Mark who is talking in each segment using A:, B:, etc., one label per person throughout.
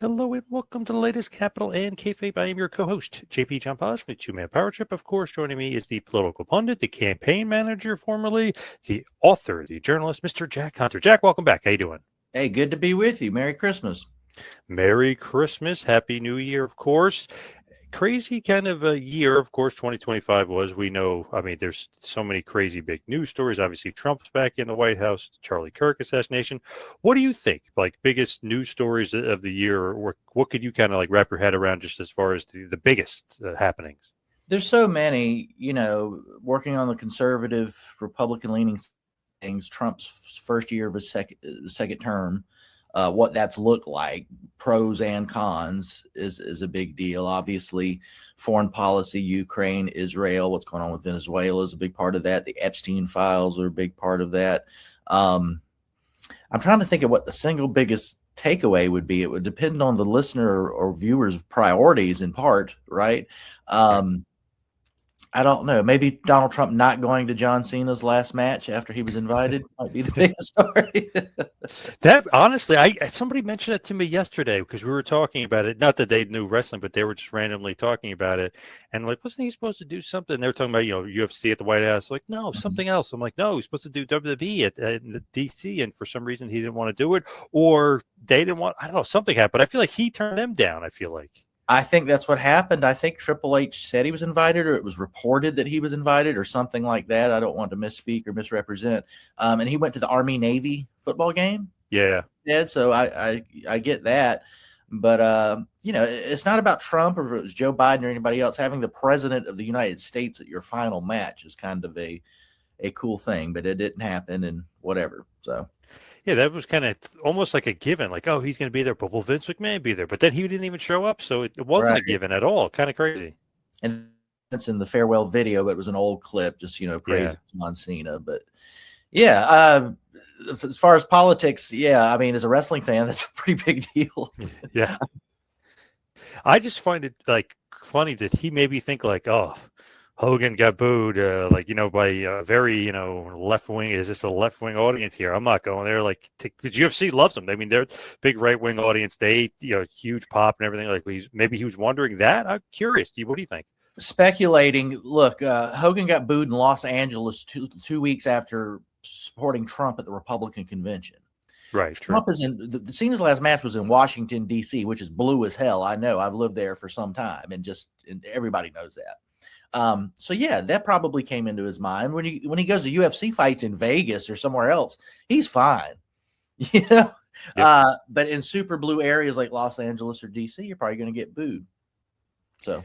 A: Hello and welcome to the latest Capital and Kayfabe. I am your co-host, JP John Posh, from the Two-Man Power Trip. Of course, joining me is the political pundit, the campaign manager, formerly the author, the journalist, Mr. Jack Hunter. Jack, welcome back. How you doing?
B: Hey, good to be with you. Merry Christmas.
A: Merry Christmas, Happy New Year, of course. Crazy kind of a year, of course, 2025 was. We know, I mean, there's so many crazy big news stories. Obviously, Trump's back in the White House, Charlie Kirk assassination. What do you think, like, biggest news stories of the year, or what could you kind of like wrap your head around just as far as the biggest happenings?
B: There's so many, working on the conservative Republican leaning things, Trump's first year of his second term, what that's looked like, pros and cons is a big deal. Obviously, foreign policy, Ukraine, Israel, what's going on with Venezuela is a big part of that. The Epstein files are a big part of that. I'm trying to think of what the single biggest takeaway would be. It would depend on the listener or viewer's priorities in part, right? I don't know. Maybe Donald Trump not going to John Cena's last match after he was invited might be the biggest story.
A: That honestly, somebody mentioned it to me yesterday because we were talking about it. Not that they knew wrestling, but they were just randomly talking about it. And like, wasn't he supposed to do something? They were talking about UFC at the White House. Like, no, something else. I'm like, no, he's supposed to do WWE at the DC, and for some reason he didn't want to do it, or they didn't want. I don't know, something happened. I feel like he turned them down. I feel like.
B: I think that's what happened. I think Triple H said he was invited, or it was reported that he was invited, or something like that. I don't want to misspeak or misrepresent. And he went to the Army-Navy football game.
A: Yeah.
B: So I get that. But, it's not about Trump or if it was Joe Biden or anybody else. Having the president of the United States at your final match is kind of a cool thing, but it didn't happen and whatever. So.
A: Yeah, that was kind of almost like a given. Like, oh, he's going to be there, but will Vince McMahon be there? But then he didn't even show up, so it wasn't a given at all. Kind of crazy.
B: And it's in the farewell video, but it was an old clip, just praising John Cena. But yeah, as far as politics, I mean, as a wrestling fan, that's a pretty big deal.
A: Yeah, I just find it like funny that he made me think like, oh, Hogan got booed, by a very, left wing. Is this a left wing audience here? I'm not going there. Like, because UFC loves them. I mean, they're big right wing audience. They, huge pop and everything. Like, maybe he was wondering that. I'm curious. What do you think?
B: Speculating. Look, Hogan got booed in Los Angeles two weeks after supporting Trump at the Republican convention.
A: Right.
B: Trump is in the Cena's last match was in Washington, D.C., which is blue as hell. I know. I've lived there for some time, and everybody knows that. So that probably came into his mind when he goes to UFC fights in Vegas or somewhere else. He's fine, Yep. But in super blue areas like Los Angeles or DC, you're probably going to get booed. So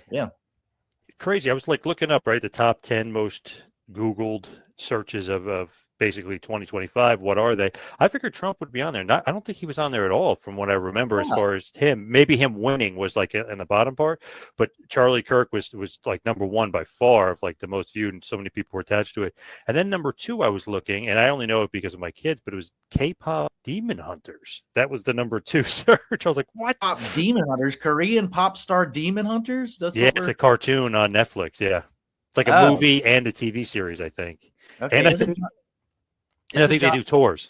A: crazy. I was like looking up the top 10 most Googled searches of basically 2025. What are they? I figured Trump would be on there. I don't think he was on there at all from what I remember as far as him. Maybe him winning was like in the bottom part, but Charlie Kirk was like number one by far of like the most viewed, and so many people were attached to it. And then number two, I was looking, and I only know it because of my kids, but it was K-pop Demon Hunters. That was the number two search. I was like, what?
B: Pop Demon Hunters, Korean pop star Demon Hunters?
A: It's a cartoon on Netflix. Yeah. It's like a movie and a TV series, I think.
B: Okay.
A: And I think they do tours.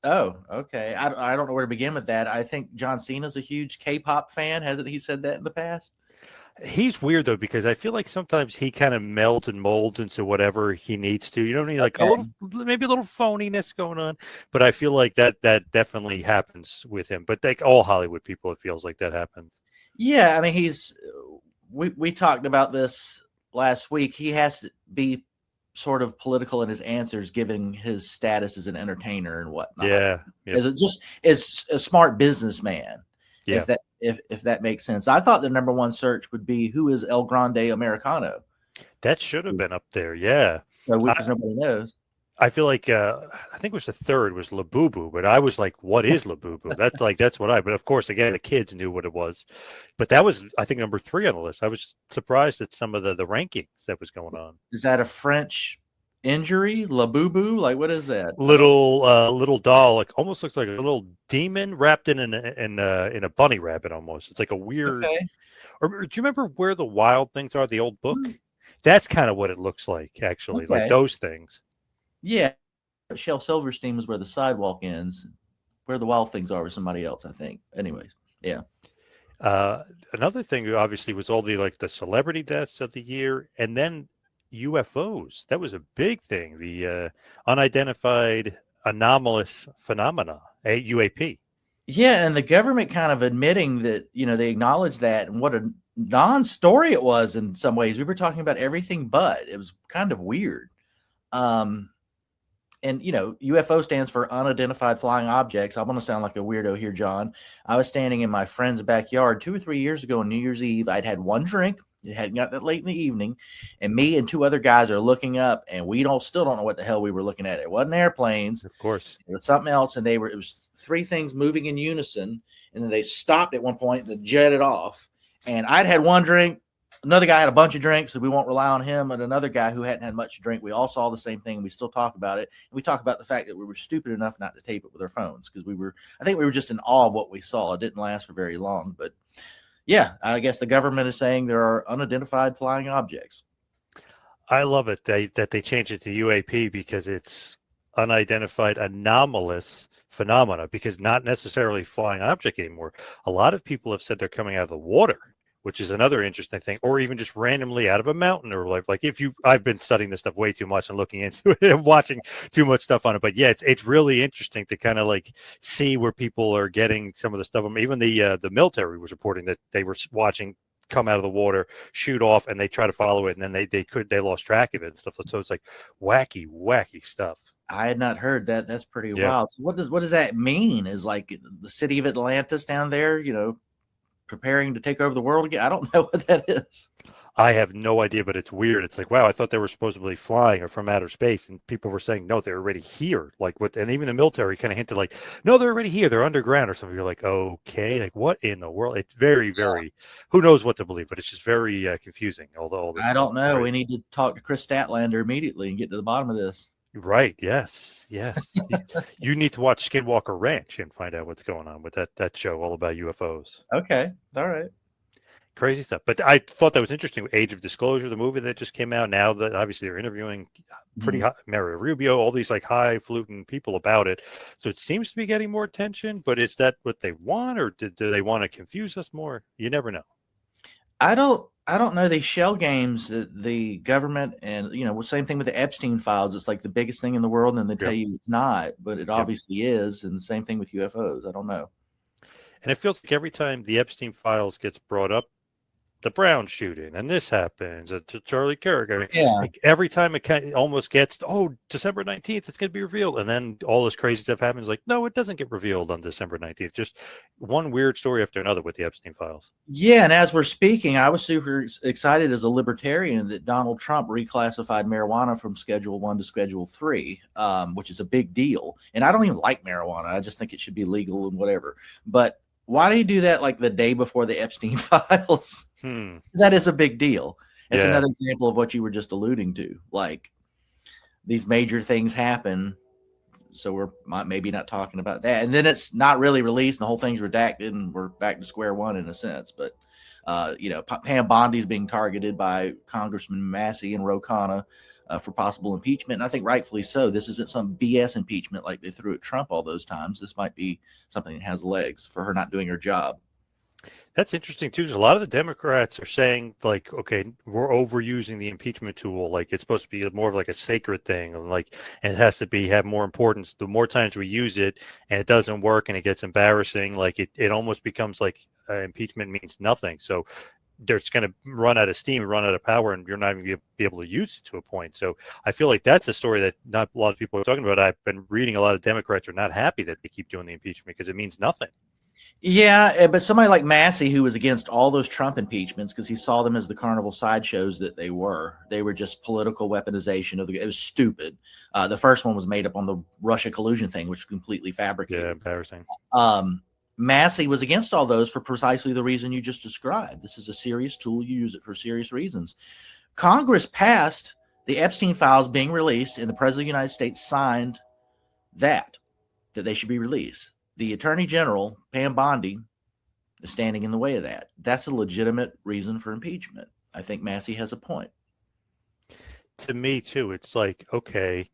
B: Oh, okay. I don't know where to begin with that. I think John Cena's a huge K-pop fan. Hasn't he said that in the past?
A: He's weird, though, because I feel like sometimes he kind of melds and molds into whatever he needs to. You know what I mean? Like maybe a little phoniness going on. But I feel like that definitely happens with him. But like all Hollywood people, it feels like that happens.
B: Yeah, I mean, we talked about this last week. He has to be sort of political in his answers, given his status as an entertainer and whatnot.
A: Yeah.
B: As a smart businessman.
A: Yeah.
B: If that makes sense. I thought the number one search would be who is El Grande Americano.
A: That should have been up there. Yeah.
B: Because nobody knows.
A: I feel like I think it was the third was Labubu, but I was like, what is Labubu? That's but of course, again, the kids knew what it was. But that was, I think, number 3 on the list. I was surprised at some of the rankings that was going on.
B: Is that a French injury? Labubu? Like, what is that?
A: Little doll, like almost looks like a little demon wrapped in a bunny rabbit almost. It's like a weird.
B: Okay.
A: Or do you remember Where the Wild Things Are, the old book? That's kind of what it looks like, actually, like those things.
B: Yeah, Shel Silverstein is where the sidewalk ends. Where the Wild Things Are with somebody else, I think. Anyways, Yeah.
A: Uh, Another thing, obviously, was all the celebrity deaths of the year, and then UFOs. That was a big thing. The unidentified anomalous phenomena, UAP.
B: Yeah, and the government kind of admitting that, they acknowledge that, and what a non-story it was in some ways. We were talking about everything but. It was kind of weird. Um, and UFO stands for unidentified flying objects. I want to sound like a weirdo here, John. I was standing in my friend's backyard 2 or 3 years ago on New Year's Eve. I'd had one drink. It hadn't got that late in the evening, and me and two other guys are looking up, and we still don't know what the hell we were looking at. It wasn't airplanes.
A: Of course.
B: It was something else, and it was three things moving in unison, and then they stopped at one point and jetted off. And I'd had one drink. Another guy had a bunch of drinks, so we won't rely on him. And another guy who hadn't had much to drink, we all saw the same thing. And we still talk about it. And we talk about the fact that we were stupid enough not to tape it with our phones because I think we were just in awe of what we saw. It didn't last for very long. But yeah, I guess the government is saying there are unidentified flying objects.
A: I love it that they changed it to UAP because it's unidentified anomalous phenomena, because not necessarily flying object anymore. A lot of people have said they're coming out of the water, which is another interesting thing, or even just randomly out of a mountain, or like I've been studying this stuff way too much and looking into it and watching too much stuff on it. But yeah, it's really interesting to kind of like see where people are getting some of the stuff. Even the military was reporting that they were watching come out of the water, shoot off, and they try to follow it, and then they lost track of it and stuff. So it's like wacky stuff.
B: I had not heard that. That's pretty
A: Yeah.
B: wild. So what does that mean? Is like the city of Atlantis down there, preparing to take over the world again? I don't know what that is.
A: I have no idea, but it's weird. It's like, wow, I thought they were supposedly flying or from outer space, and people were saying no, they're already here. Like what? And even the military kind of hinted like, no, they're already here. They're underground or something. You're like, okay, like what in the world? It's very. Who knows what to believe? But it's just very confusing. Although all this
B: I
A: stuff
B: don't
A: is
B: know.
A: right.
B: We need to talk to Chris Statlander immediately and get to the bottom of this.
A: Right. Yes. You need to watch Skinwalker Ranch and find out what's going on with that show all about UFOs.
B: Okay. All right.
A: Crazy stuff. But I thought that was interesting. Age of Disclosure, the movie that just came out. Now that obviously they're interviewing pretty high, Mario Rubio, all these like highfalutin people about it. So it seems to be getting more attention. But is that what they want, or do they want to confuse us more? You never know.
B: I don't know. These shell games, the government, and same thing with the Epstein files. It's like the biggest thing in the world, and they tell you it's not, but it obviously is. And the same thing with UFOs. I don't know.
A: And it feels like every time the Epstein files gets brought up, the Brown shooting, and this happens to Charlie Kirk. I mean, like every time it almost gets, December 19th, it's going to be revealed. And then all this crazy stuff happens. Like, no, it doesn't get revealed on December 19th. Just one weird story after another with the Epstein files.
B: Yeah. And as we're speaking, I was super excited as a libertarian that Donald Trump reclassified marijuana from Schedule 1 to Schedule 3, which is a big deal. And I don't even like marijuana. I just think it should be legal and whatever. But why do you do that like the day before the Epstein files? That is a big deal. It's another example of what you were just alluding to. Like these major things happen, so we're maybe not talking about that. And then it's not really released, and the whole thing's redacted, and we're back to square one in a sense. But Pam Bondi is being targeted by Congressman Massey and Ro Khanna for possible impeachment, and I think rightfully so. This isn't some BS impeachment like they threw at Trump all those times. This might be something that has legs for her not doing her job.
A: That's interesting too. A lot of the Democrats are saying like, okay, we're overusing the impeachment tool. Like it's supposed to be more of like a sacred thing, and and it has to have more importance. The more times we use it and it doesn't work and it gets embarrassing, like it almost becomes like impeachment means nothing. So there's going to run out of steam, run out of power, and you're not even going to be able to use it to a point. So I feel like that's a story that not a lot of people are talking about. I've been reading a lot of Democrats are not happy that they keep doing the impeachment because it means nothing.
B: Yeah, but somebody like Massey, who was against all those Trump impeachments because he saw them as the carnival sideshows that they were just political weaponization of it was stupid. The first one was made up on the Russia collusion thing, which was completely fabricated.
A: Yeah, embarrassing.
B: Massey was against all those for precisely the reason you just described. This is a serious tool. You use it for serious reasons. Congress passed the Epstein files being released, and the President of the United States signed that they should be released. The Attorney General, Pam Bondi, is standing in the way of that. That's a legitimate reason for impeachment. I think Massey has a point.
A: To me, too, it's like, okay,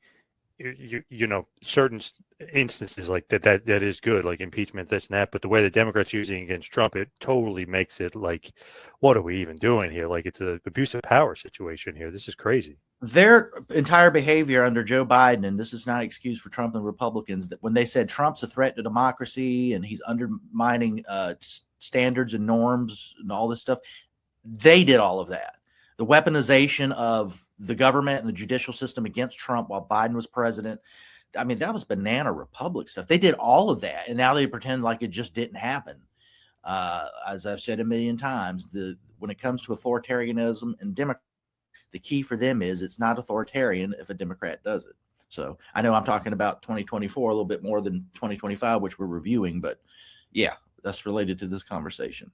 A: certain instances like that is good, like impeachment, this and that. But the way the Democrats using against Trump, it totally makes it like, what are we even doing here? Like it's an abuse of power situation here. This is crazy.
B: Their entire behavior under Joe Biden, and this is not an excuse for Trump and Republicans, that when they said Trump's a threat to democracy and he's undermining standards and norms and all this stuff, they did all of that. The weaponization of the government and the judicial system against Trump while Biden was president. I mean, that was banana republic stuff. They did all of that, and now they pretend like it just didn't happen. As I've said a million times, when it comes to authoritarianism and Democrats, the key for them is it's not authoritarian if a Democrat does it. So I know I'm talking about 2024 a little bit more than 2025, which we're reviewing, but yeah, that's related to this conversation.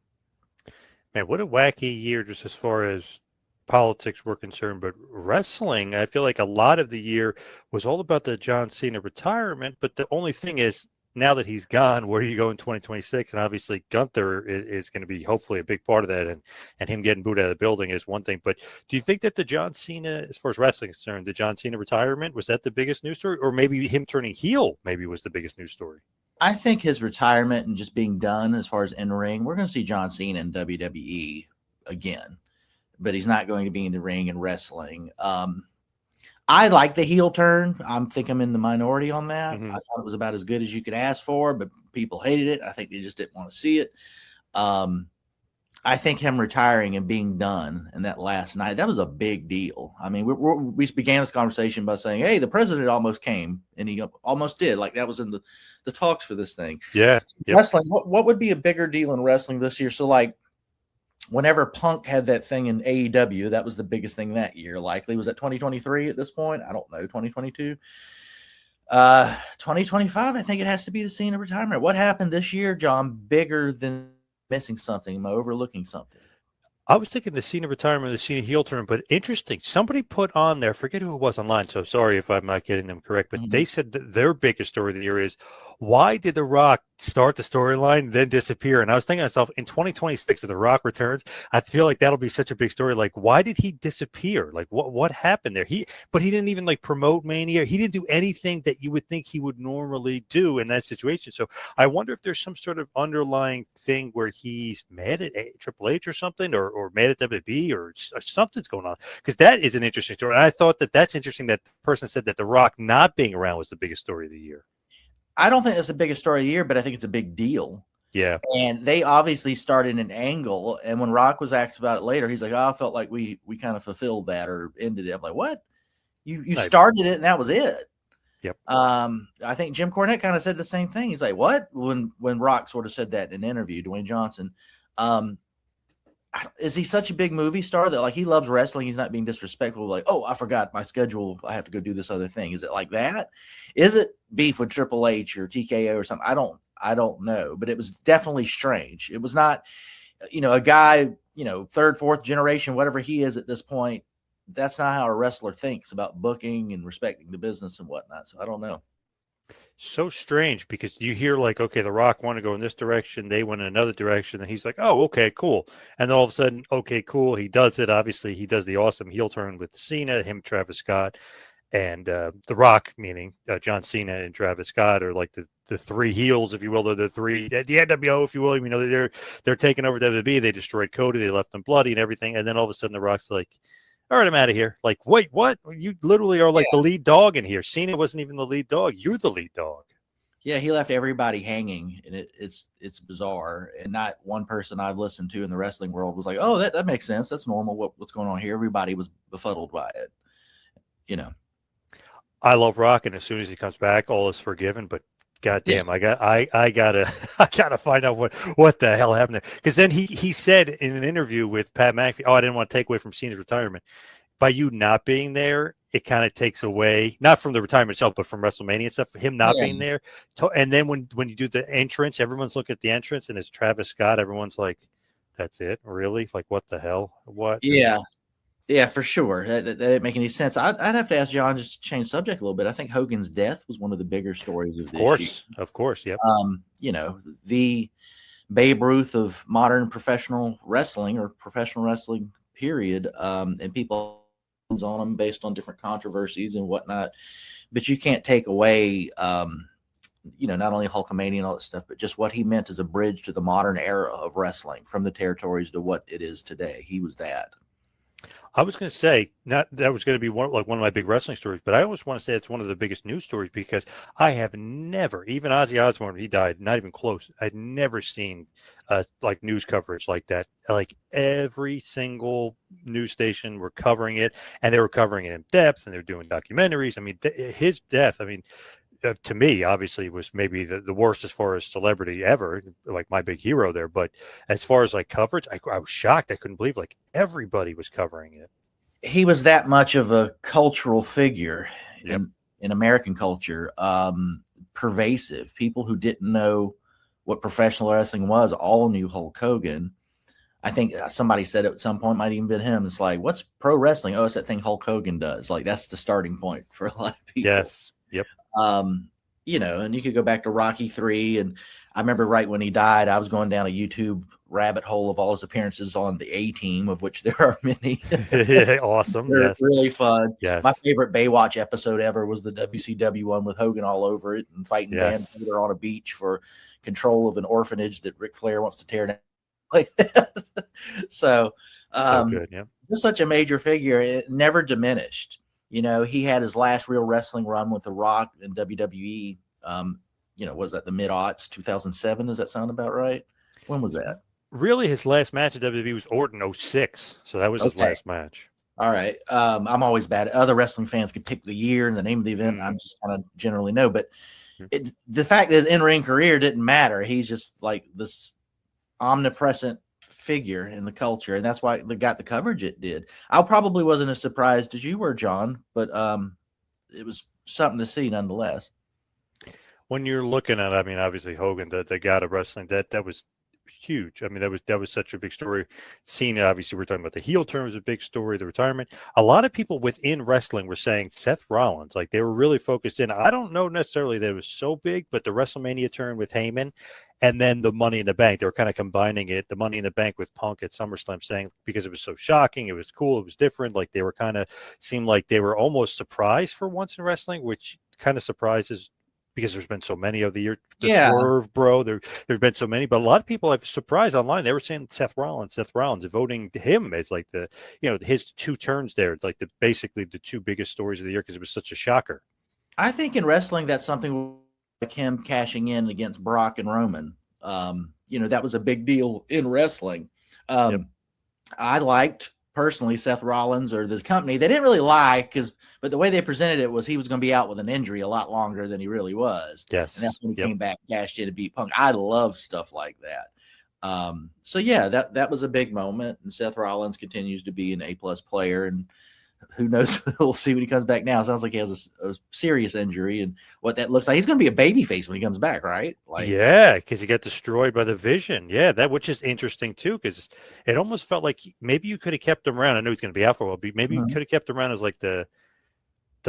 A: Man, what a wacky year just as far as politics were concerned. But wrestling, I feel like a lot of the year was all about the John Cena retirement. But the only thing is, now that he's gone, where do you go in 2026? And obviously Gunther is going to be hopefully a big part of that, and him getting booed out of the building is one thing. But do you think that the John Cena, as far as wrestling is concerned, the John Cena retirement, was that the biggest news story? Or maybe him turning heel maybe was the biggest news story?
B: I think his retirement and just being done as far as in ring, we're going to see John Cena in WWE again, but he's not going to be in the ring and wrestling. I like the heel turn. I think I'm in the minority on that.
A: Mm-hmm.
B: I thought it was about as good as you could ask for, but people hated it. I think they just didn't want to see it. I think him retiring and being done and that last night, that was a big deal. I mean, we began this conversation by saying, hey, the president almost came, and he almost did. Like that was in the talks for this thing.
A: Yeah. Yep.
B: Wrestling, what would be a bigger deal in wrestling this year? So like, whenever Punk had that thing in AEW, that was the biggest thing that year. Likely was that 2023 at this point. I don't know, 2022. 2025, I think it has to be the Cena retirement. What happened this year, John, bigger than missing something? Am I overlooking something?
A: I was thinking the Cena retirement, the Cena heel turn, but interesting. Somebody put on there, forget who it was online, so sorry if I'm not getting them correct, but they said that their biggest story of the year is, why did The Rock start the storyline, then disappear? And I was thinking to myself, in 2026, if The Rock returns, I feel like that'll be such a big story. Like, why did he disappear? Like, what happened there? But he didn't even like promote Mania. He didn't do anything that you would think he would normally do in that situation. So I wonder if there's some sort of underlying thing where he's mad at Triple H or something, or mad at WWE, or something's going on. Because that is an interesting story. And I thought that's interesting that the person said that The Rock not being around was the biggest story of the year.
B: I don't think that's the biggest story of the year, but I think it's a big deal.
A: Yeah.
B: And they obviously started an angle. And when Rock was asked about it later, he's like, oh, I felt like we kind of fulfilled that or ended it. I'm like, what? You started it and that was it.
A: Yep.
B: I think Jim Cornette kind of said the same thing. He's like, what? When Rock sort of said that in an interview, Dwayne Johnson. Is he such a big movie star that like he loves wrestling? He's not being disrespectful. Like, oh, I forgot my schedule. I have to go do this other thing. Is it like that? Is it beef with Triple H or TKO or something? I don't know, but it was definitely strange. It was not, a guy, third, fourth generation, whatever he is at this point. That's not how a wrestler thinks about booking and respecting the business and whatnot. So I don't know.
A: So strange, because you hear like, okay, The Rock want to go in this direction, they went in another direction, and he's like, oh, okay, cool. And then all of a sudden, okay, cool, he does it. Obviously, he does the awesome heel turn with Cena, him, Travis Scott, and The Rock, meaning John Cena and Travis Scott, are like the three heels, if you will. They're the three, the NWO, if you will. They're taking over WWE. They destroyed Cody. They left them bloody and everything. And then all of a sudden, The Rock's like, all right, I'm out of here. Like, wait, what? You literally are like the lead dog in here. Cena wasn't even the lead dog. You're the lead dog.
B: Yeah, he left everybody hanging, and it's bizarre. And not one person I've listened to in the wrestling world was like, oh, that makes sense. That's normal. What's going on here? Everybody was befuddled by it.
A: I love Rock, and as soon as he comes back, all is forgiven. But goddamn, yeah. I gotta find out what the hell happened there. Because then he said in an interview with Pat McAfee, oh, I didn't want to take away from Cena's retirement. By you not being there, it kind of takes away, not from the retirement itself, but from WrestleMania and stuff, him not being there. And then when you do the entrance, everyone's looking at the entrance, and it's Travis Scott. Everyone's like, that's it? Really? Like, what the hell? What?
B: Yeah. Yeah, for sure. That didn't make any sense. I'd have to ask John, just to change subject a little bit. I think Hogan's death was one of the bigger stories of this year.
A: Of course, yeah.
B: The Babe Ruth of modern professional wrestling, or professional wrestling period, and people on them based on different controversies and whatnot. but you can't take away, not only Hulkamania and all that stuff, but just what he meant as a bridge to the modern era of wrestling, from the territories to what it is today. He was that.
A: I was going to say not that was going to be one of my big wrestling stories, but I always want to say it's one of the biggest news stories because I have never, even Ozzy Osbourne, he died, not even close. I'd never seen like news coverage like that. Like every single news station were covering it, and they were covering it in depth, and they're doing documentaries. I mean, his death. I mean, to me, obviously, was maybe the worst as far as celebrity ever, like my big hero there. But as far as like coverage, I was shocked. I couldn't believe like everybody was covering it.
B: He was that much of a cultural figure
A: Yep.
B: in American culture, pervasive. People who didn't know what professional wrestling was all knew Hulk Hogan. I think somebody said at some point, might even been him. It's like, what's pro wrestling? Oh, it's that thing Hulk Hogan does. Like, that's the starting point for a lot of people.
A: Yes. Yep.
B: And you could go back to Rocky III. And I remember right when he died, I was going down a YouTube rabbit hole of all his appearances on the A-Team, of which there are many.
A: Awesome.
B: They're
A: yes.
B: really fun.
A: Yes.
B: My favorite Baywatch episode ever was the WCW one with Hogan all over it and fighting Van Vader on a beach for control of an orphanage that Ric Flair wants to tear down. Like that. So
A: good. Yeah.
B: Just such a major figure. It never diminished. He had his last real wrestling run with The Rock in WWE. Was that the mid-aughts, 2007? Does that sound about right? When was that?
A: Really, his last match at WWE was Orton 06. So that was his last match.
B: All right. I'm always bad. Other wrestling fans could pick the year and the name of the event. I just kind of generally know. But the fact that his in-ring career didn't matter. He's just like this omnipresent figure in the culture, and that's why they got the coverage it did. I probably wasn't as surprised as you were, John, but it was something to see nonetheless.
A: When you're looking at, I mean, obviously Hogan, the god of wrestling, that was huge. I mean, that was such a big story. Cena, obviously, we're talking about the heel turn was a big story, the retirement. A lot of people within wrestling were saying Seth Rollins, like they were really focused in. I don't know necessarily that it was so big, but the WrestleMania turn with Heyman, and then the Money in the Bank, they were kind of combining it, the Money in the Bank with Punk at SummerSlam, saying because it was so shocking, it was cool, it was different. Like they were kind of seemed like they were almost surprised for once in wrestling, which kind of surprises. Because there's been so many of the year, Swerve, bro. There's been so many, but a lot of people have surprised online. They were saying Seth Rollins, voting him as like his two turns there, like basically the two biggest stories of the year because it was such a shocker.
B: I think in wrestling, that's something like him cashing in against Brock and Roman. That was a big deal in wrestling. I liked personally Seth Rollins or the company. They didn't really lie but the way they presented it was he was going to be out with an injury a lot longer than he really was.
A: Yes.
B: And that's when he came back, cashed in to beat Punk. I love stuff like that. That was a big moment, and Seth Rollins continues to be an A+ player, and who knows? We'll see when he comes back now. It sounds like he has a serious injury, and what that looks like. He's going to be a babyface when he comes back, right?
A: Because he got destroyed by the Vision. Yeah, which is interesting too, because it almost felt like maybe you could have kept him around. I know he's going to be out for a while, but maybe you could have kept him around as like the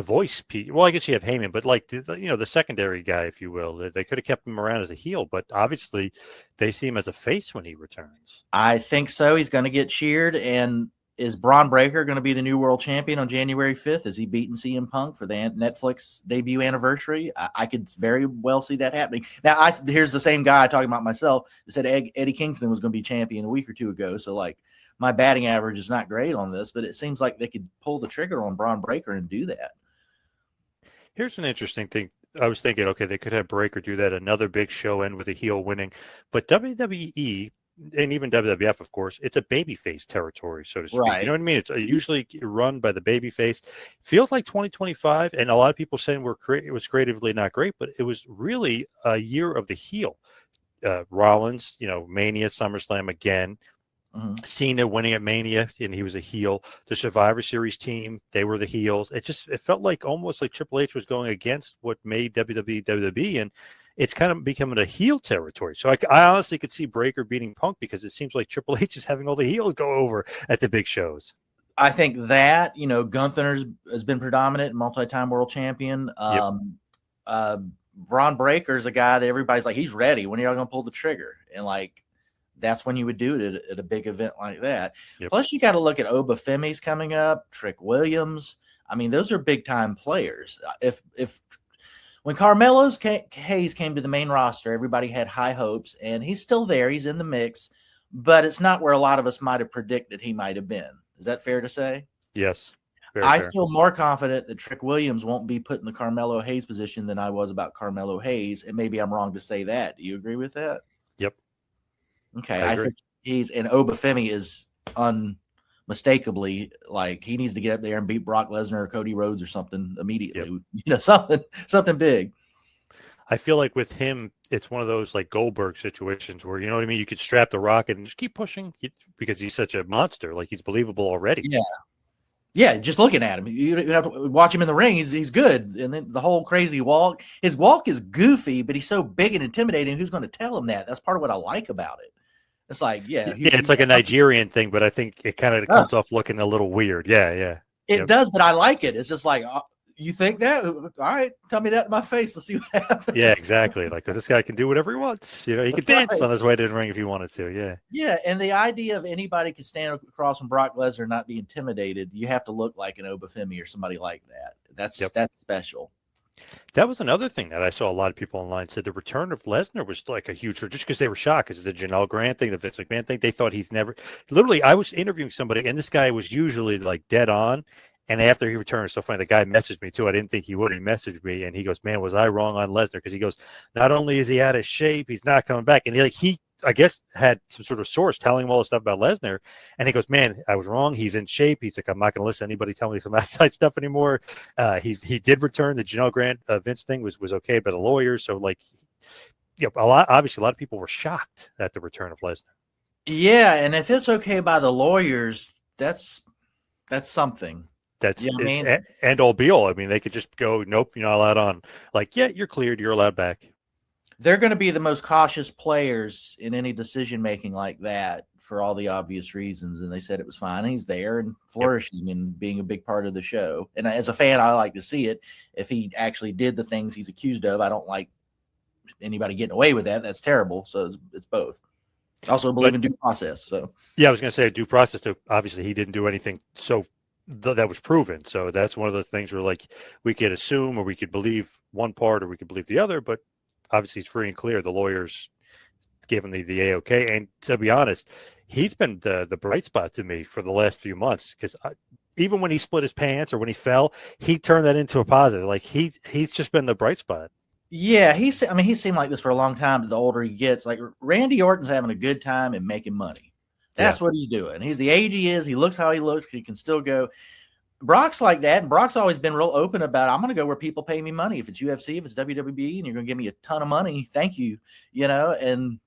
A: voice piece. Well, I guess you have Heyman, but like the secondary guy, if you will. They could have kept him around as a heel, but obviously they see him as a face when he returns.
B: I think so. He's going to get cheered. And is Braun Breaker going to be the new world champion on January 5th? Is he beating CM Punk for the Netflix debut anniversary? I could very well see that happening. Now, here's the same guy talking about myself that said Eddie Kingston was going to be champion a week or two ago. So, like, my batting average is not great on this, but it seems like they could pull the trigger on Braun Breaker and do that.
A: Here's an interesting thing. I was thinking, okay, they could have Breaker do that, another big show end with a heel winning, but WWE and even WWF, of course, it's a babyface territory, so to speak.
B: Right.
A: You know what I mean? It's usually run by the babyface. Feels like 2025, and a lot of people saying it was creatively not great, but it was really a year of the heel. Rollins, Mania, SummerSlam again.
B: Mm-hmm.
A: Cena winning at Mania, and he was a heel. The Survivor Series team, they were the heels. It felt like almost like Triple H was going against what made WWE, and it's kind of becoming a heel territory. So I honestly could see Breaker beating Punk because it seems like Triple H is having all the heels go over at the big shows.
B: I think that, Gunther has been predominant, multi-time world champion. Braun Breaker is a guy that everybody's like, he's ready. When are y'all going to pull the trigger? And like, that's when you would do it at a big event like that.
A: Yep.
B: Plus, you got to look at Oba Femi's coming up, Trick Williams. I mean, those are big time players. If when Carmelo's Hayes came to the main roster, everybody had high hopes, and he's still there. He's in the mix, but it's not where a lot of us might have predicted he might have been. Is that fair to say?
A: Yes. Very
B: I
A: fair.
B: feel more confident that Trick Williams won't be put in the Carmelo Hayes position than I was about Carmelo Hayes, and maybe I'm wrong to say that. Do you agree with that?
A: Yep.
B: Okay,
A: I
B: I
A: agree.
B: think and Obafemi is unmistakably like he needs to get up there and beat Brock Lesnar or Cody Rhodes or something immediately.
A: Yep.
B: You know, something big.
A: I feel like with him, it's one of those like Goldberg situations where, you know what I mean? You could strap the rocket and just keep pushing because he's such a monster. Like he's believable already.
B: Yeah. Yeah, just looking at him, you have to watch him in the ring. He's good, and then the whole crazy walk. His walk is goofy, but he's so big and intimidating. Who's going to tell him that? That's part of what I like about it. It's like, yeah,
A: It's like a Nigerian thing, but I think it kind of comes off looking a little weird. Yeah.
B: It does, but I like it. It's just like, you think that? All right, tell me that in my face. Let's see what happens.
A: Yeah, exactly. Like this guy can do whatever he wants. You know, he could dance on his way to the ring if he wanted to. Yeah.
B: Yeah, and the idea of anybody could stand across from Brock Lesnar and not be intimidated, you have to look like an Obafemi or somebody like that. That's special.
A: That was another thing that I saw a lot of people online said the return of Lesnar was like a huge, just because they were shocked because the Janelle Grant thing, the Vince McMahon thing, they thought he's never. Literally, I was interviewing somebody, and this guy was usually like dead on. And after he returned, it's so funny. The guy messaged me too. I didn't think he would. He messaged me, and he goes, "Man, was I wrong on Lesnar?" Because he goes, "Not only is he out of shape, he's not coming back." And he I guess, had some sort of source telling him all this stuff about Lesnar, and he goes, "Man, I was wrong. He's in shape." He's like, "I'm not going to listen to anybody tell me some outside stuff anymore." He did return. The Janelle Grant Vince thing was okay by the lawyers. So like, obviously a lot of people were shocked at the return of Lesnar.
B: Yeah, and if it's okay by the lawyers, that's something.
A: That's end all be all. I mean, they could just go, "Nope, you're not allowed on." Like, yeah, you're cleared. You're allowed back.
B: They're going to be the most cautious players in any decision making like that for all the obvious reasons. And they said it was fine. He's there and flourishing and being a big part of the show. And as a fan, I like to see it. If he actually did the things he's accused of, I don't like anybody getting away with that. That's terrible. So it's both. I also believe in due process. So
A: yeah, I was going to say due process. Too. Obviously, he didn't do anything that was proven. So that's one of the things where like we could assume or we could believe one part or we could believe the other, but obviously it's free and clear. The lawyers gave him the A-OK. And to be honest, he's been the bright spot to me for the last few months because even when he split his pants or when he fell, he turned that into a positive. Like he's just been the bright spot.
B: Yeah, he's seemed like this for a long time. But the older he gets, like Randy Orton's having a good time and making money. That's what he's doing. He's the age he is. He looks how he looks. He can still go. Brock's like that, and Brock's always been real open about, I'm going to go where people pay me money. If it's UFC, if it's WWE, and you're going to give me a ton of money, thank you. And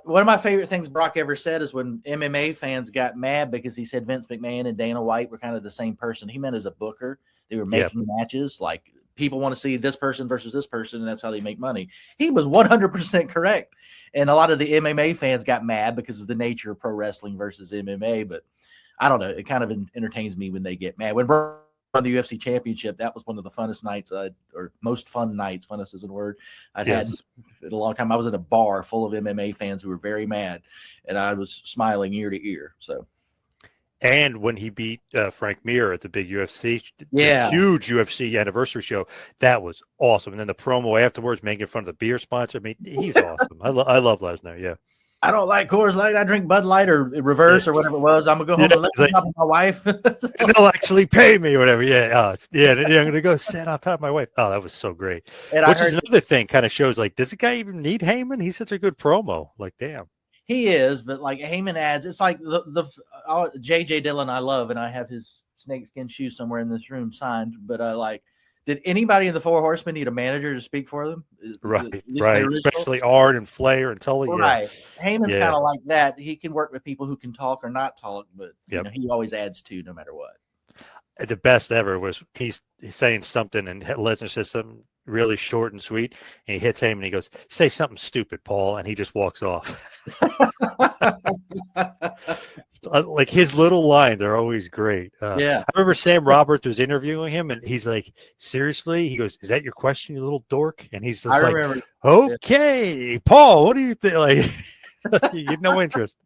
B: one of my favorite things Brock ever said is when MMA fans got mad because he said Vince McMahon and Dana White were kind of the same person. He meant as a booker. They were making matches like people want to see this person versus this person, and that's how they make money. He was 100% correct. And a lot of the MMA fans got mad because of the nature of pro wrestling versus MMA, but I don't know. It kind of entertains me when they get mad. When Brock won the UFC championship, that was one of the funnest nights, or most fun nights. Funnest isn't a word I'd had in a long time. I was in a bar full of MMA fans who were very mad, and I was smiling ear to ear. So,
A: and when he beat Frank Mir at the big UFC, huge UFC anniversary show, that was awesome. And then the promo afterwards, making fun of the beer sponsor. I mean, he's awesome. I love Lesnar. Yeah.
B: I don't like Coors Light. I drink Bud Light or Reverse or whatever it was. I'm gonna go home and let my wife.
A: They'll actually pay me or whatever. Yeah, I'm gonna go sit on top of my wife. Oh, that was so great. And which is another thing, kind of shows like, does the guy even need Heyman? He's such a good promo. Like, damn.
B: He is, but like Heyman adds, it's like the JJ Dillon I love, and I have his snakeskin shoe somewhere in this room signed. But did anybody in the Four Horsemen need a manager to speak for them?
A: Right. Especially Art and Flair and Tully.
B: Right. Heyman's kind of like that. He can work with people who can talk or not talk, but he always adds to no matter what.
A: The best ever was he's saying something and Lesnar says something really short and sweet, and he hits Heyman and he goes, "Say something stupid, Paul," and he just walks off. Like his little line, they're always great. I remember Sam Roberts was interviewing him, and he's like, "Seriously?" He goes, "Is that your question, you little dork?" And he's just like, "Okay, Paul, what do you think?" Like, you have no interest.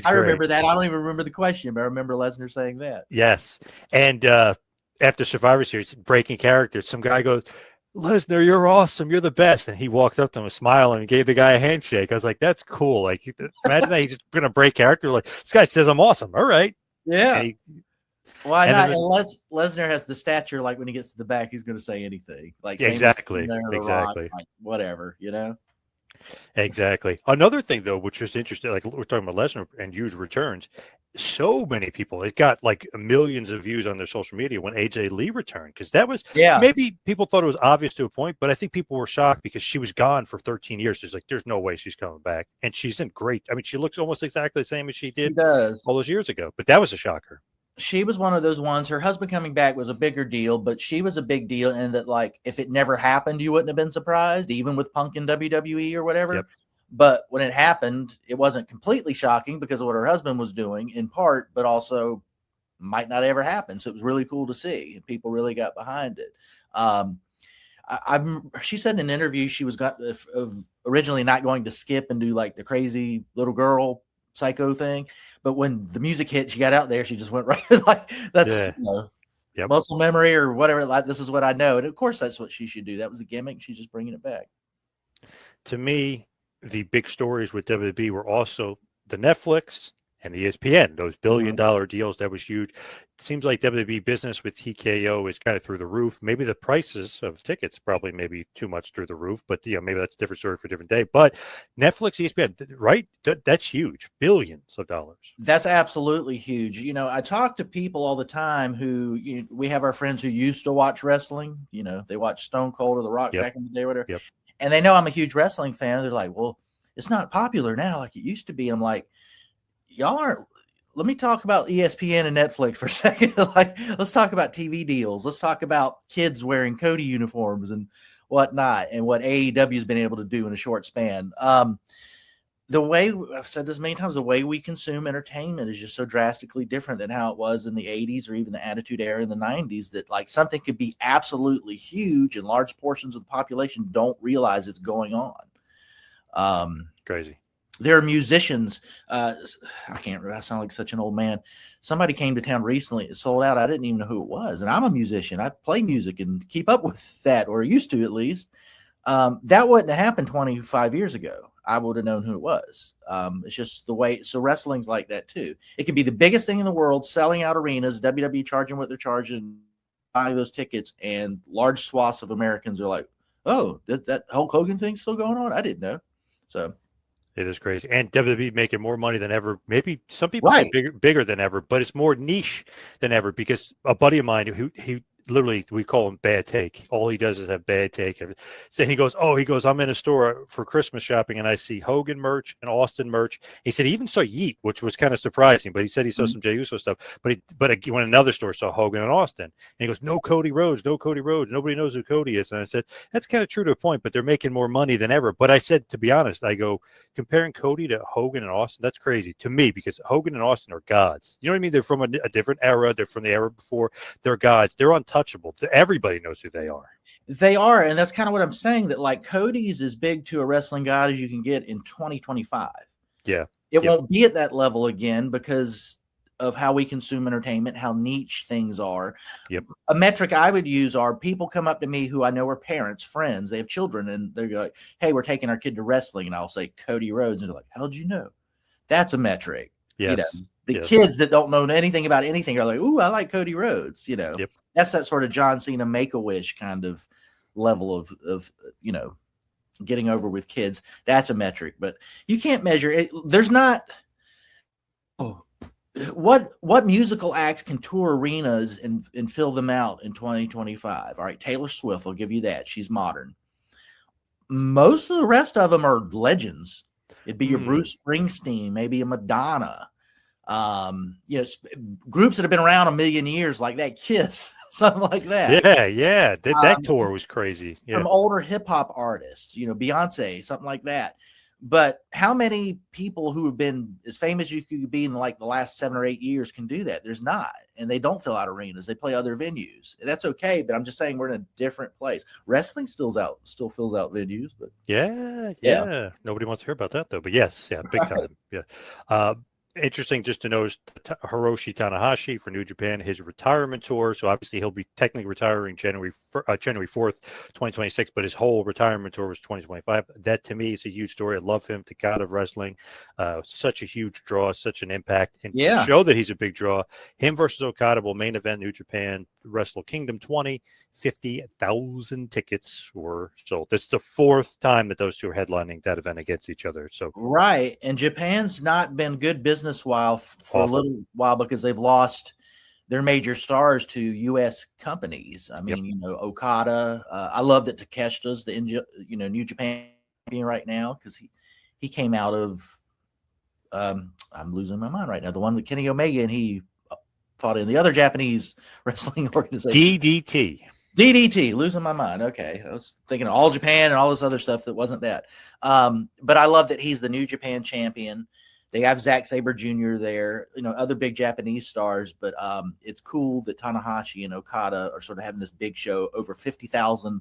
B: I remember that. I don't even remember the question, but I remember Lesnar saying that.
A: Yes, and after Survivor Series, breaking character, some guy goes, Lesnar, you're awesome. You're the best. And he walks up to him smiling and gave the guy a handshake. I was like, that's cool. Like, imagine that he's going to break character. Like, this guy says I'm awesome. All right.
B: Yeah.
A: And
B: Why
A: and
B: not?
A: then
B: Unless Lesnar has the stature, like when he gets to the back, he's going to say anything. Like
A: exactly.
B: Rock, like whatever,
A: Exactly. Another thing, though, which was interesting, like we're talking about Lesnar and huge returns, so many people, it got like millions of views on their social media when AJ Lee returned, because that was maybe people thought it was obvious to a point, but I think people were shocked because she was gone for 13 years. It's like, there's no way she's coming back. And she's in great. I mean, she looks almost exactly the same as she did all those years ago, but that was a shocker.
B: She was one of those ones. Her husband coming back was a bigger deal, but she was a big deal in that, like, if it never happened, you wouldn't have been surprised, even with Punk in WWE or whatever.
A: Yep.
B: But when it happened, it wasn't completely shocking because of what her husband was doing, in part, but also might not ever happen. So it was really cool to see, and people really got behind it. She said in an interview she was originally not going to skip and do like the crazy little girl psycho thing, but when the music hit, she got out there, she just went right like that's muscle memory or whatever. Like, this is what I know, and of course that's what she should do. That was the gimmick. She's just bringing it back.
A: To me, the big stories with WWE were also the Netflix and the ESPN, those billion-dollar deals. That was huge. It seems like WWE business with TKO is kind of through the roof. Maybe the prices of tickets probably maybe too much through the roof, but maybe that's a different story for a different day. But Netflix, ESPN, right? That's huge. Billions of dollars.
B: That's absolutely huge. I talk to people all the time who, we have our friends who used to watch wrestling. They watch Stone Cold or The Rock back in the day or whatever.
A: Yep.
B: And they know I'm a huge wrestling fan. They're like, well, it's not popular now like it used to be. I'm like, y'all aren't. Let me talk about ESPN and Netflix for a second. Like, let's talk about TV deals. Let's talk about kids wearing Cody uniforms and whatnot, and what AEW has been able to do in a short span. The way, I've said this many times, the way we consume entertainment is just so drastically different than how it was in the 80s or even the Attitude Era in the 90s, that like something could be absolutely huge and large portions of the population don't realize it's going on.
A: Crazy.
B: There are musicians. I sound like such an old man. Somebody came to town recently. It sold out. I didn't even know who it was. And I'm a musician. I play music and keep up with that, or used to at least. That wouldn't have happened 25 years ago. I would have known who it was. It's just the way. So wrestling's like that too. It could be the biggest thing in the world, selling out arenas, WWE charging what they're charging, buying those tickets, and large swaths of Americans are like, oh, that Hulk Hogan thing's still going on? I didn't know. So
A: it is crazy. And WWE making more money than ever. Maybe some people say bigger than ever, but it's more niche than ever, because a buddy of mine who literally, we call him Bad Take. All he does is have bad take. So he goes, I'm in a store for Christmas shopping and I see Hogan merch and Austin merch. He said he even saw Yeet, which was kind of surprising, but he said he saw some Jey Uso stuff. But he went to another store, saw Hogan and Austin. And he goes, no Cody Rhodes. Nobody knows who Cody is. And I said, that's kind of true to a point, but they're making more money than ever. But I said, to be honest, I go, comparing Cody to Hogan and Austin, that's crazy to me, because Hogan and Austin are gods. You know what I mean? They're from a different era. They're from the era before. They're gods. They're untouchable. Everybody knows who they are.
B: They are, and that's kind of what I'm saying, that like Cody's as big to a wrestling god as you can get in 2025.
A: Yeah.
B: It won't be at that level again because of how we consume entertainment, how niche things are.
A: Yep.
B: A metric I would use are people come up to me who I know are parents, friends, they have children, and they're like, hey, we're taking our kid to wrestling. And I'll say Cody Rhodes. And they're like, how'd you know? That's a metric.
A: Yes.
B: The kids that don't know anything about anything are like, ooh, I like Cody Rhodes.
A: Yep.
B: That's that sort of John Cena Make-A-Wish kind of level of getting over with kids. That's a metric, but you can't measure it. There's not. What musical acts can tour arenas and fill them out in 2025? All right, Taylor Swift, I'll give you that. She's modern. Most of the rest of them are legends. It'd be your Bruce Springsteen, maybe a Madonna. Groups that have been around a million years, like that Kiss, something like that.
A: Yeah. That tour was crazy. Yeah.
B: From older hip hop artists, Beyonce, something like that. But how many people who have been as famous as you could be in like the last 7 or 8 years can do that? There's not, and they don't fill out arenas. They play other venues, and that's okay. But I'm just saying we're in a different place. Wrestling still fills out venues, but
A: yeah. Nobody wants to hear about that though. But yes, big time. Yeah. Interesting just to notice Hiroshi Tanahashi for New Japan, his retirement tour. So obviously he'll be technically retiring January 4th, 2026, but his whole retirement tour was 2025. That to me is a huge story. I love him, the god of wrestling. Such a huge draw, such an impact. And to show that he's a big draw, him versus Okada will main event New Japan Wrestle Kingdom 20. 50,000 tickets were sold. This is the fourth time that those two are headlining that event against each other. So
B: right, and Japan's not been good business for a little while because they've lost their major stars to U.S. companies. I mean, Okada. I love that Takeshita's the New Japan champion right now because he came out of. I'm losing my mind right now. The one with Kenny Omega and he fought in the other Japanese wrestling organization. DDT, losing my mind. Okay. I was thinking of All Japan and all this other stuff that wasn't that. But I love that he's the New Japan champion. They have Zack Sabre Jr. there, other big Japanese stars. But it's cool that Tanahashi and Okada are sort of having this big show. Over 50,000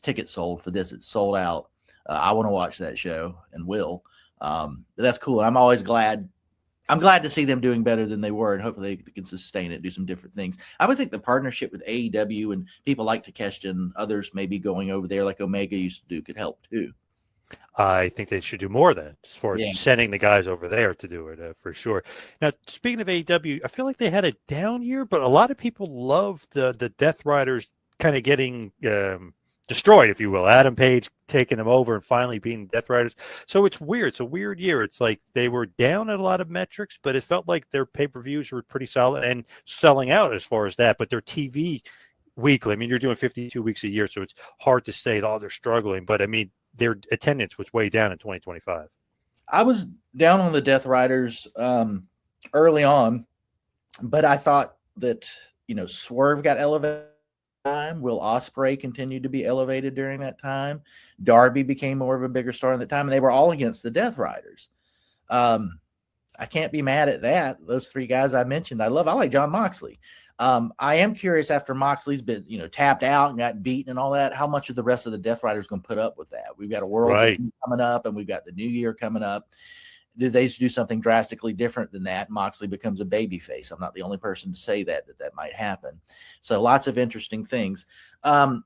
B: tickets sold for this. It's sold out. I want to watch that show and will. But that's cool. I'm always glad. I'm glad to see them doing better than they were, and hopefully they can sustain it, do some different things. I would think the partnership with AEW and people like Takeshita and others maybe going over there like Omega used to do could help too.
A: I think they should do more of that as far as sending the guys over there to do it for sure. Now, speaking of AEW, I feel like they had a down year, but a lot of people love the Death Riders kind of getting destroyed, if you will. Adam Page taking them over and finally being Death Riders. So it's weird. It's a weird year. It's like they were down at a lot of metrics, but it felt like their pay-per-views were pretty solid and selling out as far as that. But their TV weekly, I mean, you're doing 52 weeks a year, so it's hard to say, oh, they're struggling. But, I mean, their attendance was way down in 2025.
B: I was down on the Death Riders early on, but I thought that, Swerve got elevated. Will Ospreay continued to be elevated during that time. Darby became more of a bigger star in that time, and they were all against the Death Riders. I can't be mad at that. Those three guys I mentioned, I like John Moxley. I am curious after Moxley's been, tapped out and got beaten and all that, how much of the rest of the Death Riders going to put up with that? We've got a World coming up, and we've got the New Year coming up. Do they do something drastically different than that? Moxley becomes a babyface. I'm not the only person to say that might happen. So lots of interesting things. 2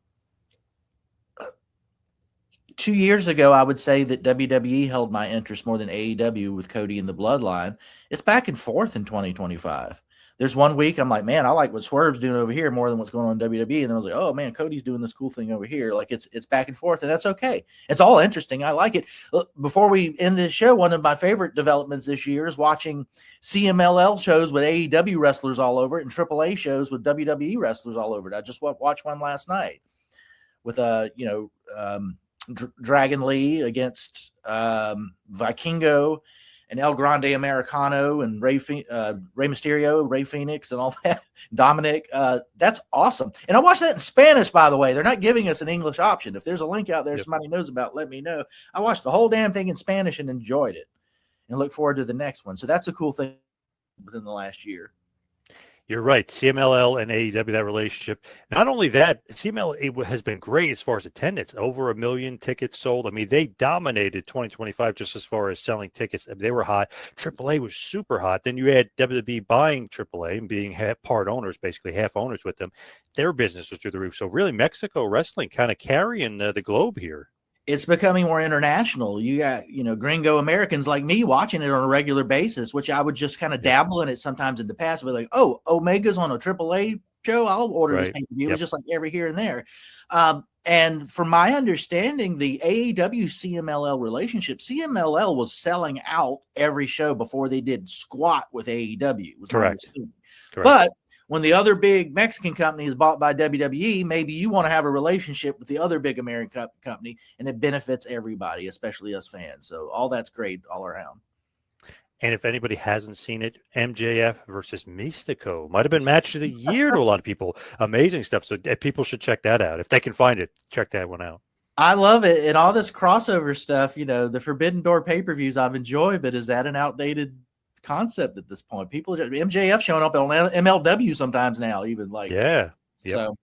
B: years ago, I would say that WWE held my interest more than AEW with Cody and the Bloodline. It's back and forth in 2025. There's 1 week I'm like, man, I like what Swerve's doing over here more than what's going on in WWE. And then I was like, oh man, Cody's doing this cool thing over here. Like it's back and forth, and that's okay. It's all interesting. I like it. Before we end this show, one of my favorite developments this year is watching CMLL shows with AEW wrestlers all over it and AAA shows with WWE wrestlers all over it. I just watched one last night with Dragon Lee against Vikingo and El Grande Americano and Rey Mysterio, Rey Fenix, and all that. Dominic, that's awesome. And I watched that in Spanish, by the way. They're not giving us an English option. If there's a link out there somebody knows about, let me know. I watched the whole damn thing in Spanish and enjoyed it and look forward to the next one. So that's a cool thing within the last year.
A: You're right. CMLL and AEW, that relationship. Not only that, CMLL has been great as far as attendance. Over 1 million tickets sold. I mean, they dominated 2025 just as far as selling tickets. They were hot. AAA was super hot. Then you had WWE buying AAA and being part owners, basically half owners with them. Their business was through the roof. So really, Mexico wrestling kind of carrying the globe here.
B: It's becoming more international. You got, gringo Americans like me watching it on a regular basis, which I would just kind of dabble in it sometimes in the past. But like, oh, Omega's on a AAA show, I'll order this pay-per-view. It was just like every here and there. And from my understanding, the AEW CMLL relationship, CMLL was selling out every show before they did squat with AEW.
A: Correct.
B: But when the other big Mexican company is bought by WWE, maybe you want to have a relationship with the other big American company, and it benefits everybody, especially us fans. So all that's great all around.
A: And if anybody hasn't seen it, MJF versus Mystico might have been match of the year to a lot of people. Amazing stuff. So people should check that out. If they can find it, check that one out.
B: I love it. And all this crossover stuff, the Forbidden Door pay-per-views I've enjoyed, but is that an outdated concept at this point? People MJF showing up on MLW sometimes now, even like
A: so.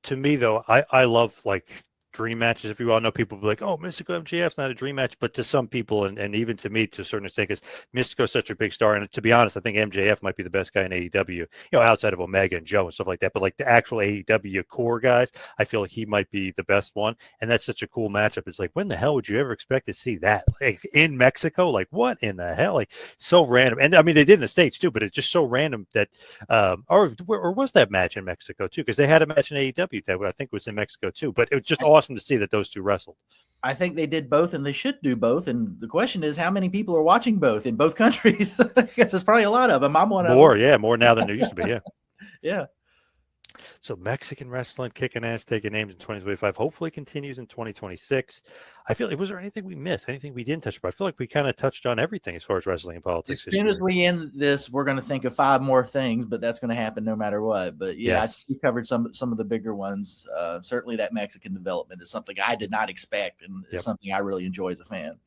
A: To me though, I love like dream matches, if you all know. People will be like, oh, Mystico MJF's not a dream match, but to some people, and even to me to a certain extent, because Mystico's such a big star, and to be honest, I think MJF might be the best guy in AEW, outside of Omega and Joe and stuff like that, but like the actual AEW core guys, I feel like he might be the best one, and that's such a cool matchup. It's like, when the hell would you ever expect to see that, like, in Mexico? Like, what in the hell? Like, so random. And I mean, they did in the States too, but it's just so random that or was that match in Mexico too? Because they had a match in AEW that I think was in Mexico too. But it was just awesome to see that those two wrestled.
B: I think they did both, and they should do both. And the question is, how many people are watching both in both countries? I guess there's probably a lot of them. I'm one of them.
A: More now than there used to be. Yeah.
B: Yeah.
A: So Mexican wrestling kicking ass, taking names in 2025. Hopefully continues in 2026. I feel like, was there anything we missed? Anything we didn't touch? But I feel like we kind of touched on everything as far as wrestling and politics.
B: As soon as we end this, we're going to think of 5 more things, but that's going to happen no matter what. But yeah, yes. We covered some of the bigger ones. Certainly that Mexican development is something I did not expect, and it's something I really enjoy as a fan.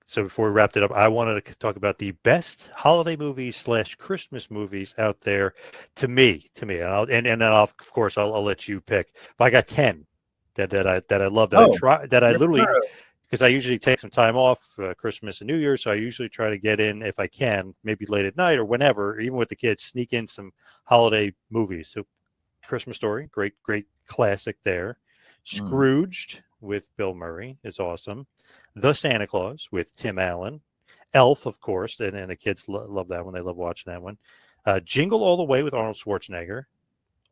A: So before we wrapped it up, I wanted to talk about the best holiday movies / Christmas movies out there to me. And then of course I'll let you pick. But I got 10 that I love, that I literally, because I usually take some time off Christmas and New Year, so I usually try to get in, if I can, maybe late at night or whenever, even with the kids, sneak in some holiday movies. So Christmas Story, great classic there. Scrooged with Bill Murray is awesome. The Santa Claus with Tim Allen. Elf, of course, and the kids love that one. They love watching that one. Jingle All the Way with Arnold Schwarzenegger.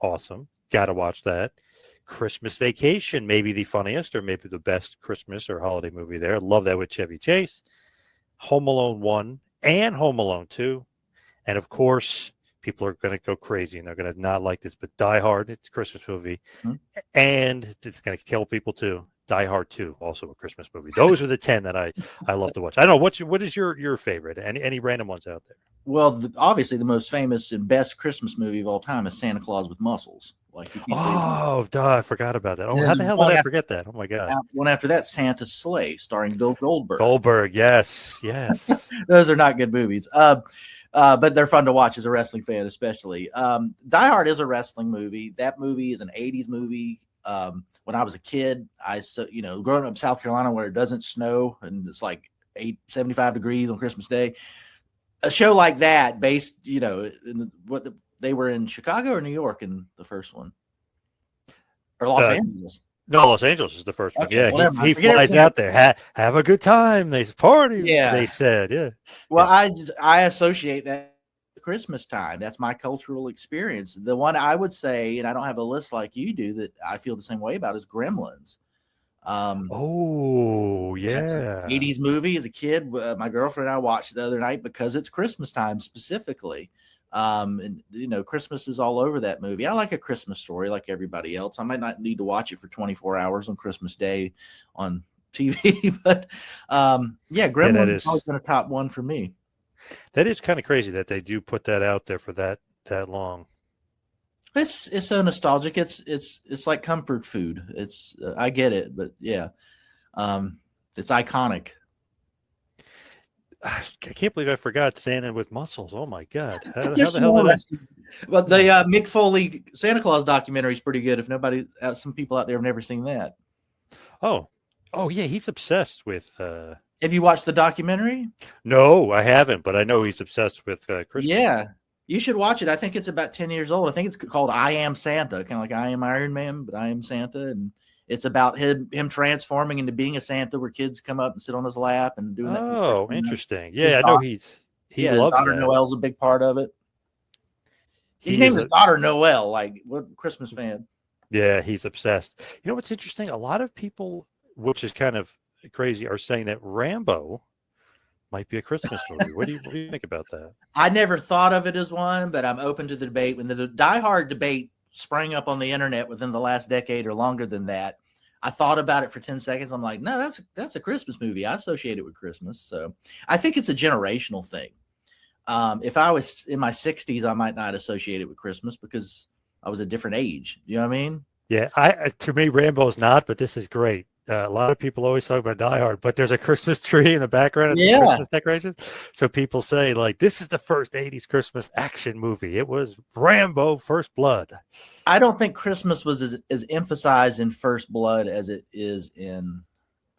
A: Awesome. Got to watch that. Christmas Vacation, maybe the funniest or maybe the best Christmas or holiday movie there. Love that with Chevy Chase. Home Alone 1 and Home Alone 2. And, of course, people are going to go crazy and they're going to not like this, but Die Hard, it's a Christmas movie. And it's going to kill people too. Die Hard 2, also a Christmas movie. Those are the 10 that I love to watch. I don't know, what is your favorite? Any random ones out there?
B: Well, obviously the most famous and best Christmas movie of all time is Santa Claus with Muscles.
A: I forgot about that. Oh, how the hell did I forget that? Oh my God.
B: One after that, Santa's Sleigh, starring Bill Goldberg.
A: Yes.
B: Those are not good movies. But they're fun to watch as a wrestling fan, especially. Die Hard is a wrestling movie. That movie is an 80s movie. When I was a kid, growing up in South Carolina where it doesn't snow and it's like 75 degrees on Christmas Day, a show like that based, they were in Chicago or New York in the first one, or Los Angeles.
A: No, Los Angeles is the first one. Yeah, he flies out there. Have a good time. They party. Yeah, they said. Yeah.
B: Well, I associate that with Christmas time. That's my cultural experience. The one I would say, and I don't have a list like you do that I feel the same way about, is Gremlins.
A: Oh yeah,
B: 80s movie as a kid. My girlfriend and I watched it the other night because it's Christmas time specifically. And Christmas is all over that movie. I like A Christmas Story like everybody else. I might not need to watch it for 24 hours on Christmas Day on TV, but Gremlins is always been a top one for me.
A: That is kind of crazy that they do put that out there for that long.
B: It's so nostalgic. It's like comfort food. It's I get it, but yeah, it's iconic.
A: I can't believe I forgot Santa with Muscles. Oh my God! How the
B: hell did Well, the Mick Foley Santa Claus documentary is pretty good. If some people out there have never seen that.
A: Oh yeah, he's obsessed with.
B: Have you watched the documentary?
A: No, I haven't, but I know he's obsessed with Christmas.
B: Yeah, you should watch it. I think it's about 10 years old. I think it's called I Am Santa, kind of like I Am Iron Man, but I Am Santa, and it's about him transforming into being a Santa, where kids come up and sit on his lap and doing that.
A: Oh, interesting. Yeah, I know he loves
B: daughter
A: that.
B: Noel's a big part of it. He named his daughter Noel. Like, what Christmas fan?
A: Yeah, he's obsessed. You know what's interesting? A lot of people, which is kind of crazy, are saying that Rambo might be a Christmas movie. What do you think about that?
B: I never thought of it as one, but I'm open to the debate. When the Die Hard debate sprang up on the internet within the last decade or longer than that, I thought about it for 10 seconds. I'm like, no, that's a Christmas movie. I associate it with Christmas. So I think it's a generational thing. If I was in my 60s, I might not associate it with Christmas because I was a different age. You know what I mean?
A: Yeah, to me, Rambo's not, but this is great. A lot of people always talk about Die Hard, but there's a Christmas tree in the background and some
B: Yeah,
A: Christmas decorations. So people say, like, this is the first 80s Christmas action movie. It was Rambo First Blood.
B: I don't think Christmas was as emphasized in First Blood as it is in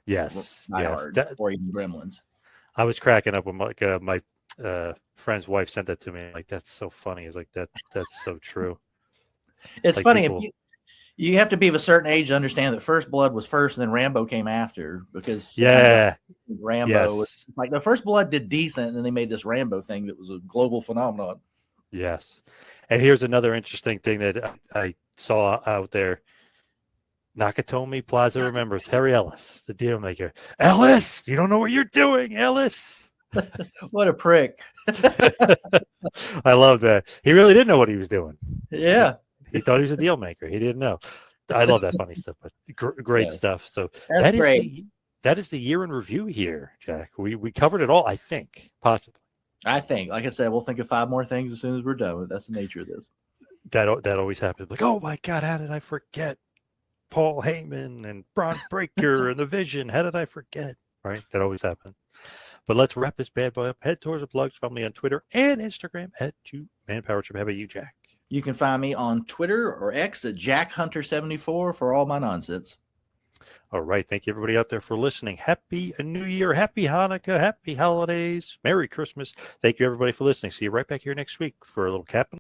A: Yes.
B: Die
A: Yes.
B: Hard or even Gremlins.
A: I was cracking up when my friend's wife sent that to me. Like, that's so funny. It's like, that's so true.
B: It's
A: Like
B: funny
A: people,
B: if you have to be of a certain age to understand that First Blood was first and then Rambo came after, because
A: yeah.
B: Rambo was
A: Yes.
B: like the First Blood did decent, and then they made this Rambo thing that was a global phenomenon.
A: Yes. And here's another interesting thing that I saw out there. Nakatomi Plaza remembers Terry Ellis, the deal maker. Ellis, you don't know what you're doing, Ellis.
B: What a prick.
A: I love that. He really didn't know what he was doing.
B: Yeah.
A: He thought he was a deal maker. He didn't know. I love that funny stuff, but great
B: Yeah.
A: stuff. So
B: That's great.
A: That is the year in review here, Jack. We covered it all, I think, possibly.
B: I think, like I said, we'll think of 5 more things as soon as we're done. That's the nature of this.
A: That always happens. Like, oh my God, how did I forget Paul Heyman and Braun Breaker and the Vision? How did I forget? Right? That always happens. But let's wrap this bad boy up. Head towards the plugs. Follow me on Twitter and Instagram at 2ManPowerTrip. How about you, Jack?
B: You can find me on Twitter or X at JackHunter74 for all my nonsense.
A: All right. Thank you, everybody out there, for listening. Happy New Year. Happy Hanukkah. Happy holidays. Merry Christmas. Thank you, everybody, for listening. See you right back here next week for a little cap.